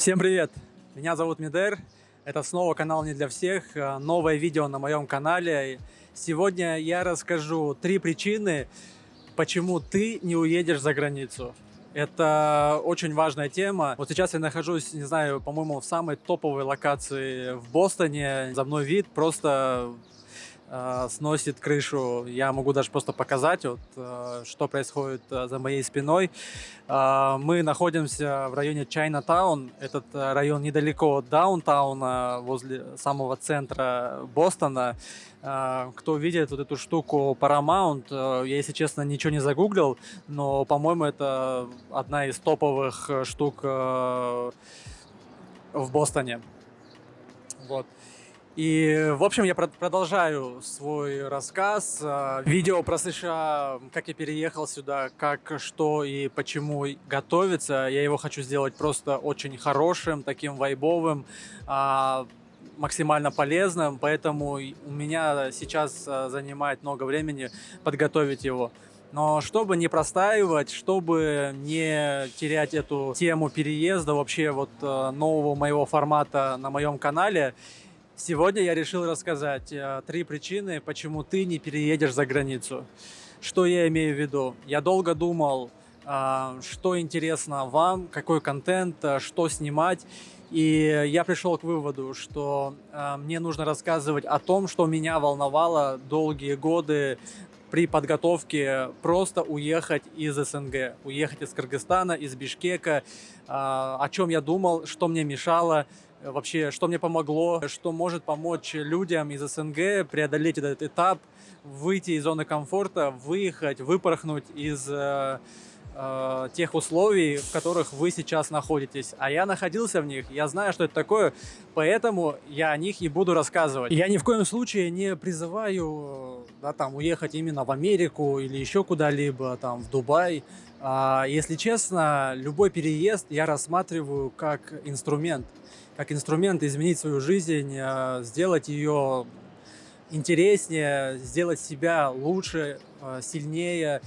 Всем привет! Меня зовут Мидер. Это снова канал не для всех. Новое видео на моем канале. Сегодня я расскажу 3 причины, почему ты не уедешь за границу. Это очень важная тема. Вот сейчас я нахожусь, не знаю, по-моему, в самой топовой локации в Бостоне. За мной вид просто сносит крышу. Я могу даже просто показать, что происходит за моей спиной. Мы находимся в районе Чайнатаун. Этот район недалеко от даунтауна, возле самого центра Бостона. Кто видит вот эту штуку Paramount, я, если честно, ничего не загуглил, но, по-моему, это одна из топовых штук в Бостоне. Вот. И, в общем, я продолжаю свой рассказ. Видео про США, как я переехал сюда, как, что и почему готовится. Я его хочу сделать просто очень хорошим, таким вайбовым, максимально полезным. Поэтому у меня сейчас занимает много времени подготовить его. Но чтобы не простаивать, чтобы не терять эту тему переезда, вообще нового моего формата на моем канале, сегодня я решил рассказать 3 причины, почему ты не переедешь за границу. Что я имею в виду? Я долго думал, что интересно вам, какой контент, что снимать. И я пришел к выводу, что мне нужно рассказывать о том, что меня волновало долгие годы при подготовке просто уехать из СНГ, уехать из Кыргызстана, из Бишкека, о чем я думал, что мне мешало, вообще, что мне помогло, что может помочь людям из СНГ преодолеть этот этап, выйти из зоны комфорта, выехать, выпорхнуть из тех условий, в которых вы сейчас находитесь. А я находился в них, я знаю, что это такое, поэтому я о них и буду рассказывать. Я ни в коем случае не призываю уехать именно в Америку или еще куда-либо, в Дубай. Если честно, любой переезд я рассматриваю как инструмент изменить свою жизнь, сделать ее интереснее, сделать себя лучше, сильнее,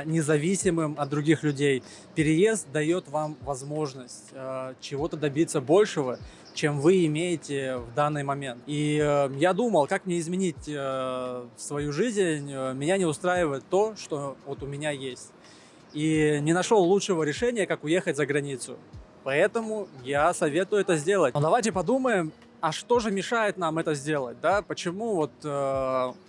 независимым от других людей. Переезд дает вам возможность чего-то добиться большего, чем вы имеете в данный момент. И я думал, как мне изменить свою жизнь. Меня не устраивает то, что вот у меня есть. И не нашел лучшего решения, как уехать за границу. Поэтому я советую это сделать. Но давайте подумаем, а что же мешает нам это сделать, да? Почему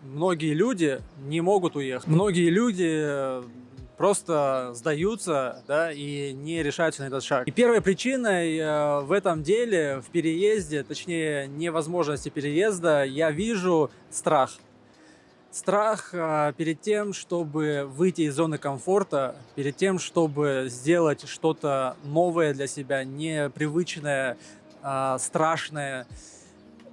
многие люди не могут уехать? Многие люди просто сдаются, да, и не решаются на этот шаг. И первой причиной в этом деле, в переезде, точнее, невозможности переезда, я вижу страх. Страх перед тем, чтобы выйти из зоны комфорта, перед тем, чтобы сделать что-то новое для себя, непривычное, страшное.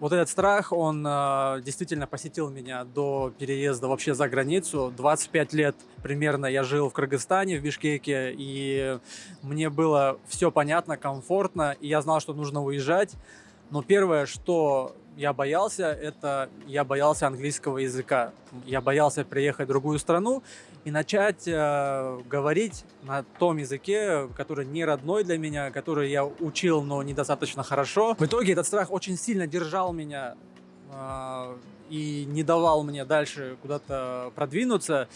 Вот этот страх, он действительно посетил меня до переезда вообще за границу. 25 лет примерно я жил в Кыргызстане, в Бишкеке, и мне было все понятно, комфортно, и я знал, что нужно уезжать. Но первое, что я боялся, это я боялся английского языка. Я боялся приехать в другую страну и начать говорить на том языке, который не родной для меня, который я учил, но недостаточно хорошо. В итоге этот страх очень сильно держал меня и не давал мне дальше куда-то продвинуться.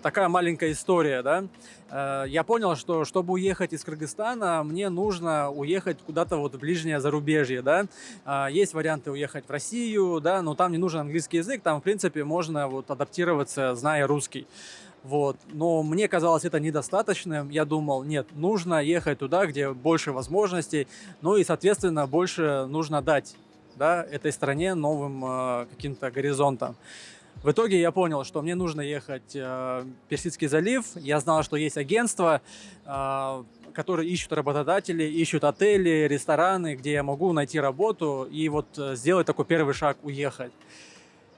Такая маленькая история, да. Я понял, что чтобы уехать из Кыргызстана, мне нужно уехать куда-то в ближнее зарубежье, да. Есть варианты уехать в Россию, да, но там не нужен английский язык, там, в принципе, можно адаптироваться, зная русский. Но мне казалось это недостаточным. Я думал, нет, нужно ехать туда, где больше возможностей, ну и, соответственно, больше нужно дать, да, этой стране новым каким-то горизонтом. В итоге я понял, что мне нужно ехать в Персидский залив. Я знал, что есть агентства, которые ищут работодателей, ищут отели, рестораны, где я могу найти работу и сделать такой первый шаг, уехать.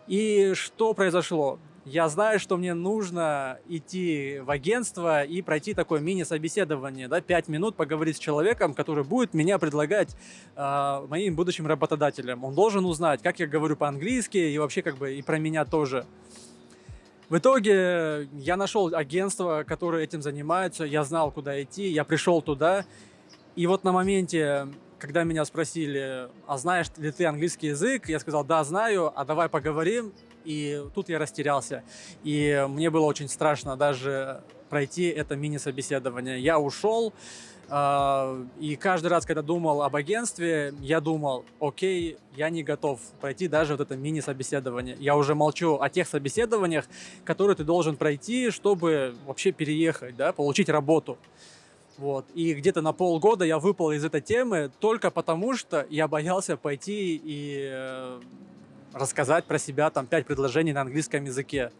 И что произошло? Я знаю, что мне нужно идти в агентство и пройти такое мини-собеседование, да, 5 минут поговорить с человеком, который будет меня предлагать моим будущим работодателям. Он должен узнать, как я говорю по-английски и вообще и про меня тоже. В итоге я нашел агентство, которое этим занимается, я знал, куда идти, я пришел туда. И вот на моменте, когда меня спросили, а знаешь ли ты английский язык, я сказал, да, знаю, а давай поговорим. И тут я растерялся. И мне было очень страшно даже пройти это мини-собеседование. Я ушел, и каждый раз, когда думал об агентстве, я думал, окей, я не готов пройти даже вот это мини-собеседование. Я уже молчу о тех собеседованиях, которые ты должен пройти, чтобы вообще переехать, да, получить работу. Вот. И где-то на полгода я выпал из этой темы только потому, что я боялся пойти и рассказать про себя там 5 предложений на английском языке.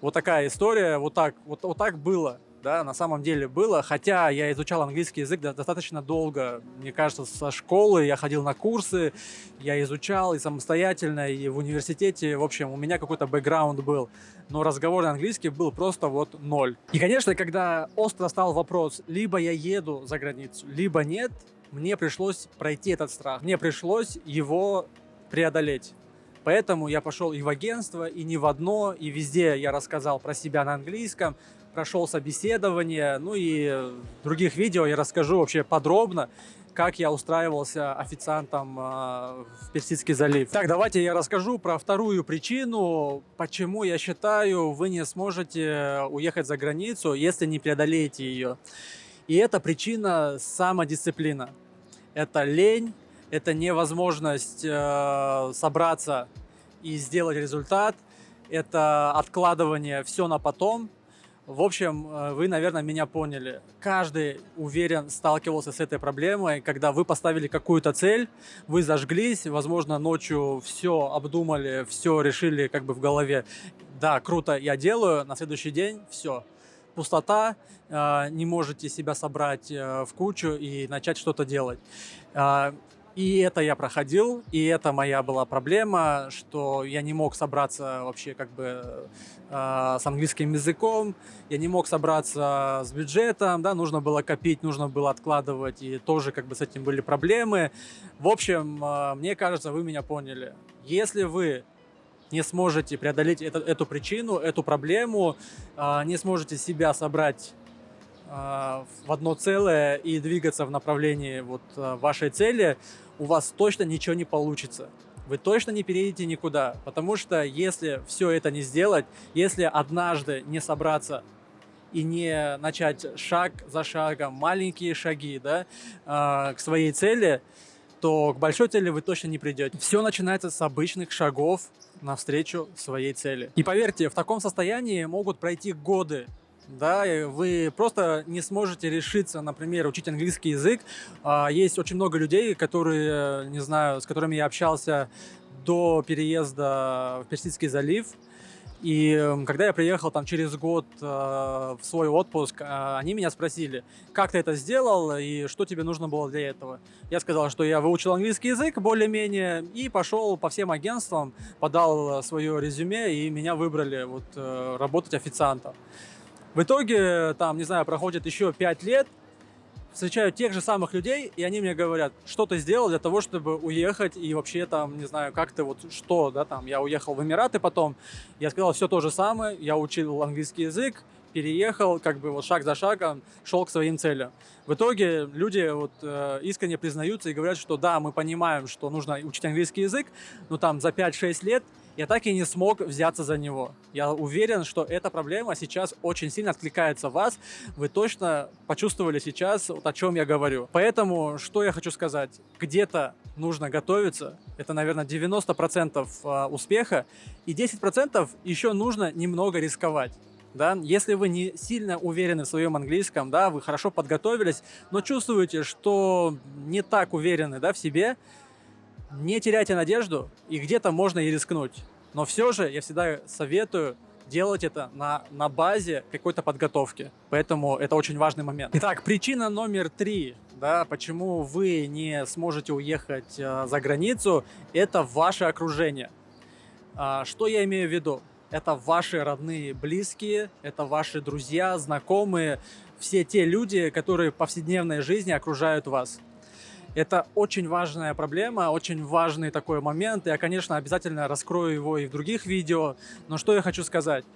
Вот такая история, вот так было, да, на самом деле было, хотя я изучал английский язык достаточно долго, мне кажется, со школы я ходил на курсы, я изучал и самостоятельно, и в университете, в общем, у меня какой-то бэкграунд был, но разговор на английский был просто вот ноль. И, конечно, когда остро стал вопрос, либо я еду за границу, либо нет, мне пришлось пройти этот страх, мне пришлось его преодолеть. Поэтому я пошел и в агентство, и не в одно, и везде я рассказал про себя на английском, прошел собеседование, ну и в других видео я расскажу вообще подробно, как я устраивался официантом в Персидский залив. Так, давайте я расскажу про вторую причину, почему я считаю, вы не сможете уехать за границу, если не преодолеете ее. И эта причина самодисциплина. Это лень. Это невозможность собраться и сделать результат. Это откладывание все на потом. В общем, вы, наверное, меня поняли. Каждый, уверен, сталкивался с этой проблемой, когда вы поставили какую-то цель, вы зажглись, возможно, ночью все обдумали, все решили как бы в голове. Да, круто, я делаю, на следующий день все. Пустота, не можете себя собрать в кучу и начать что-то делать. И это я проходил, и это моя была проблема, что я не мог собраться вообще как бы с английским языком, я не мог собраться с бюджетом, да, нужно было копить, нужно было откладывать, и тоже как бы с этим были проблемы. В общем, мне кажется, вы меня поняли. Если вы не сможете преодолеть эту причину, эту проблему, не сможете себя собрать в одно целое и двигаться в направлении вот вашей цели, у вас точно ничего не получится. Вы точно не переедете никуда, потому что если все это не сделать, если однажды не собраться и не начать шаг за шагом, маленькие шаги, да, к своей цели, то к большой цели вы точно не придете. Все начинается с обычных шагов навстречу своей цели. И поверьте, в таком состоянии могут пройти годы. Да, вы просто не сможете решиться, например, учить английский язык. Есть очень много людей, которые, не знаю, с которыми я общался до переезда в Персидский залив. И когда я приехал там через год в свой отпуск, они меня спросили, как ты это сделал и что тебе нужно было для этого. Я сказал, что я выучил английский язык более-менее и пошел по всем агентствам, подал свое резюме и меня выбрали вот, работать официантом. В итоге, там, не знаю, проходит еще 5 лет, встречаю тех же самых людей, и они мне говорят, что ты сделал для того, чтобы уехать, и вообще там, не знаю, как ты вот, что, да, там, я уехал в Эмираты потом, я сказал все то же самое, я учил английский язык, переехал, как бы вот шаг за шагом шел к своим целям. В итоге люди вот искренне признаются и говорят, что да, мы понимаем, что нужно учить английский язык, но там за 5-6 лет я так и не смог взяться за него. Я уверен, что эта проблема сейчас очень сильно откликается в вас. Вы точно почувствовали сейчас, вот о чем я говорю. Поэтому, что я хочу сказать. Где-то нужно готовиться. Это, наверное, 90% успеха. И 10% еще нужно немного рисковать. Да? Если вы не сильно уверены в своем английском, да, вы хорошо подготовились, но чувствуете, что не так уверены, да, в себе, не теряйте надежду, и где-то можно и рискнуть. Но все же я всегда советую делать это на базе какой-то подготовки. Поэтому это очень важный момент. Итак, причина номер 3, да, почему вы не сможете уехать за границу, это ваше окружение. Что я имею в виду? Это ваши родные, близкие, это ваши друзья, знакомые, все те люди, которые в повседневной жизни окружают вас. Это очень важная проблема, очень важный такой момент. Я, конечно, обязательно раскрою его и в других видео. Но что я хочу сказать.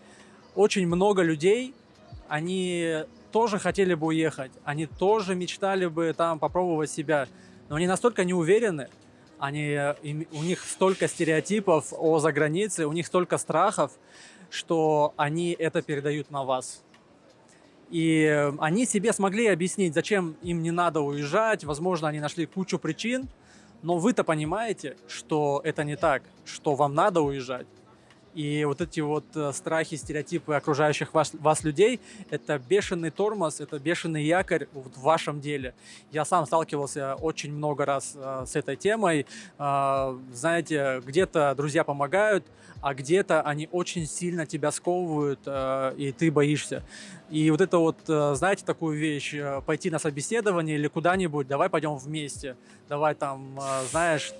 Очень много людей, они тоже хотели бы уехать, они тоже мечтали бы там попробовать себя, но они настолько не уверены, у них столько стереотипов о загранице, у них столько страхов, что они это передают на вас. И они себе смогли объяснить, зачем им не надо уезжать, возможно, они нашли кучу причин, но вы-то понимаете, что это не так, что вам надо уезжать. И вот эти вот страхи, стереотипы окружающих вас людей – это бешеный тормоз, это бешеный якорь в вашем деле. Я сам сталкивался очень много раз с этой темой. Знаете, где-то друзья помогают, а где-то они очень сильно тебя сковывают, и ты боишься. И вот это вот, знаете, такую вещь, пойти на собеседование или куда-нибудь, давай пойдем вместе, давай там, знаешь,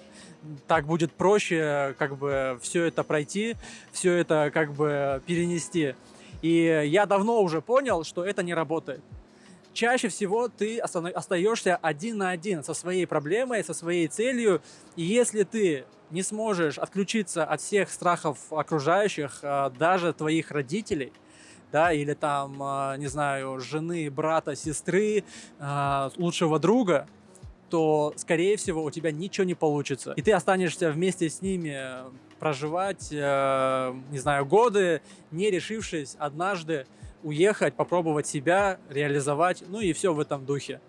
так будет проще как бы все это пройти, все это как бы перенести. И я давно уже понял, что это не работает. Чаще всего ты остаешься один на один со своей проблемой, со своей целью. И если ты не сможешь отключиться от всех страхов окружающих, даже твоих родителей, да, или там, не знаю, жены, брата, сестры, лучшего друга, то, скорее всего, у тебя ничего не получится. И ты останешься вместе с ними проживать, не знаю, годы, не решившись однажды уехать, попробовать себя, реализовать, ну и все в этом духе.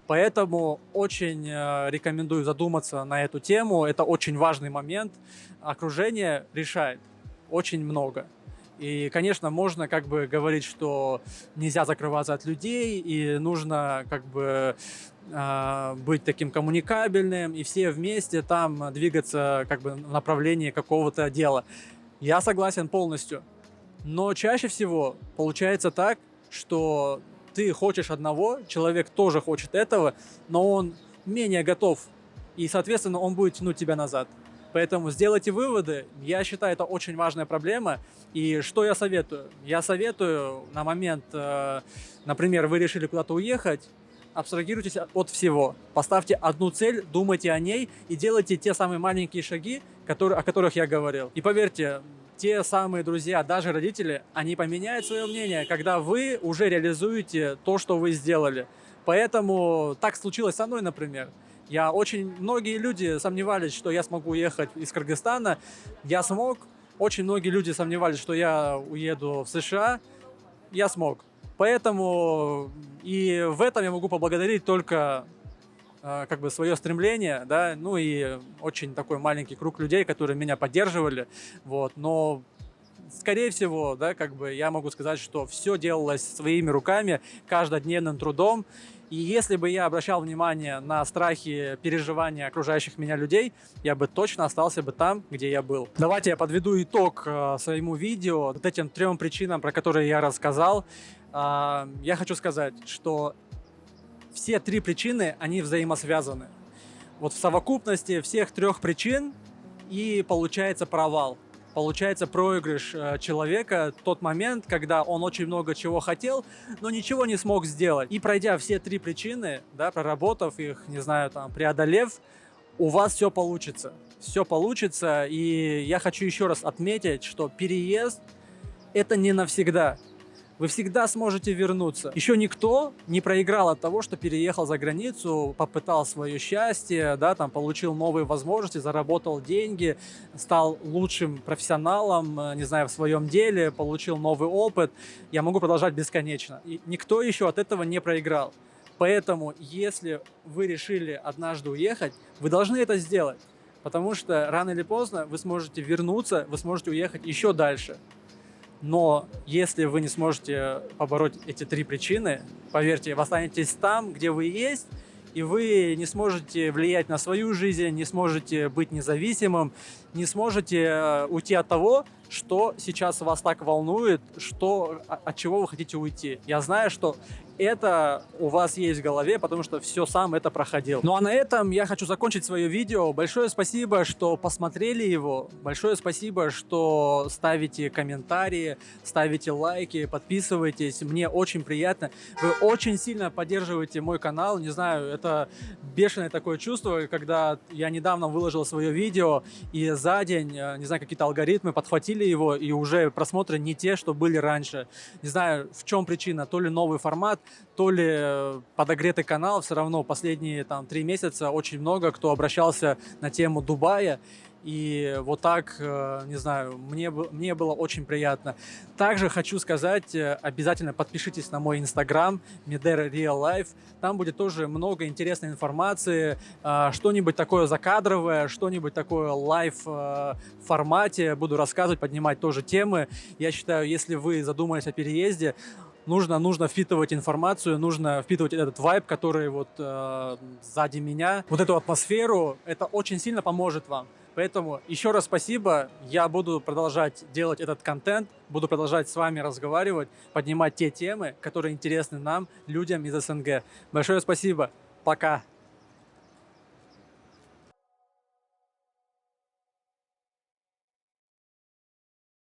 Поэтому очень рекомендую задуматься на эту тему. Это очень важный момент. Окружение решает очень много. И, конечно, можно как бы говорить, что нельзя закрываться от людей, и нужно как бы быть таким коммуникабельным, и все вместе там двигаться как бы в направлении какого-то дела. Я согласен полностью. Но чаще всего получается так, что ты хочешь одного, человек тоже хочет этого, но он менее готов, и, соответственно, он будет тянуть тебя назад. Поэтому сделайте выводы. Я считаю, это очень важная проблема. И что я советую? Я советую на момент, например, вы решили куда-то уехать, абстрагируйтесь от всего. Поставьте одну цель, думайте о ней и делайте те самые маленькие шаги, о которых я говорил. И поверьте, те самые друзья, даже родители, они поменяют свое мнение, когда вы уже реализуете то, что вы сделали. Поэтому так случилось со мной, например. Многие люди сомневались, что я смогу уехать из Кыргызстана. Я смог. Очень многие люди сомневались, что я уеду в США. Я смог. Поэтому и в этом я могу поблагодарить только как бы свое стремление, да, ну и очень такой маленький круг людей, которые меня поддерживали, вот, но скорее всего, да, как бы я могу сказать, что все делалось своими руками, каждодневным трудом. И если бы я обращал внимание на страхи, переживания окружающих меня людей, я бы точно остался бы там, где я был. Давайте я подведу итог своему видео, вот этим 3 причинам, про которые я рассказал. Я хочу сказать, что все 3 причины, они взаимосвязаны. Вот в совокупности всех 3 причин и получается провал. Получается проигрыш человека, тот момент, когда он очень много чего хотел, но ничего не смог сделать. И пройдя все 3 причины, да, проработав их, не знаю, там, преодолев, у вас все получится. Все получится, и я хочу еще раз отметить, что переезд – это не навсегда. Вы всегда сможете вернуться. Еще никто не проиграл от того, что переехал за границу, попытал свое счастье, да, там, получил новые возможности, заработал деньги, стал лучшим профессионалом, не знаю, в своем деле, получил новый опыт. Я могу продолжать бесконечно. И никто еще от этого не проиграл. Поэтому, если вы решили однажды уехать, вы должны это сделать. Потому что рано или поздно вы сможете вернуться, вы сможете уехать еще дальше. Но если вы не сможете побороть эти 3 причины, поверьте, вы останетесь там, где вы есть, и вы не сможете влиять на свою жизнь, не сможете быть независимым, не сможете уйти от того, что сейчас вас так волнует, от чего вы хотите уйти. Я знаю, что это у вас есть в голове, потому что все сам это проходил. Ну а на этом я хочу закончить свое видео. Большое спасибо, что посмотрели его. Большое спасибо, что ставите комментарии, ставите лайки, подписывайтесь. Мне очень приятно. Вы очень сильно поддерживаете мой канал. Не знаю, это бешеное такое чувство, когда я недавно выложил свое видео, и за день, не знаю, какие-то алгоритмы подхватили запустили его, и уже просмотры не те, что были раньше. Не знаю, в чем причина, то ли новый формат, то ли подогретый канал. Все равно последние там 3 месяца очень много кто обращался на тему Дубая. И вот так, не знаю, мне было очень приятно. Также хочу сказать, обязательно подпишитесь на мой инстаграм Мидер Real Life. Там будет тоже много интересной информации, что-нибудь такое закадровое, что-нибудь такое лайв формате. Буду рассказывать, поднимать тоже темы. Я считаю, если вы задумались о переезде, нужно впитывать информацию, нужно впитывать этот вайб, который вот сзади меня, вот эту атмосферу. Это очень сильно поможет вам. Поэтому еще раз спасибо. Я буду продолжать делать этот контент, буду продолжать с вами разговаривать, поднимать те темы, которые интересны нам, людям из СНГ. Большое спасибо. Пока.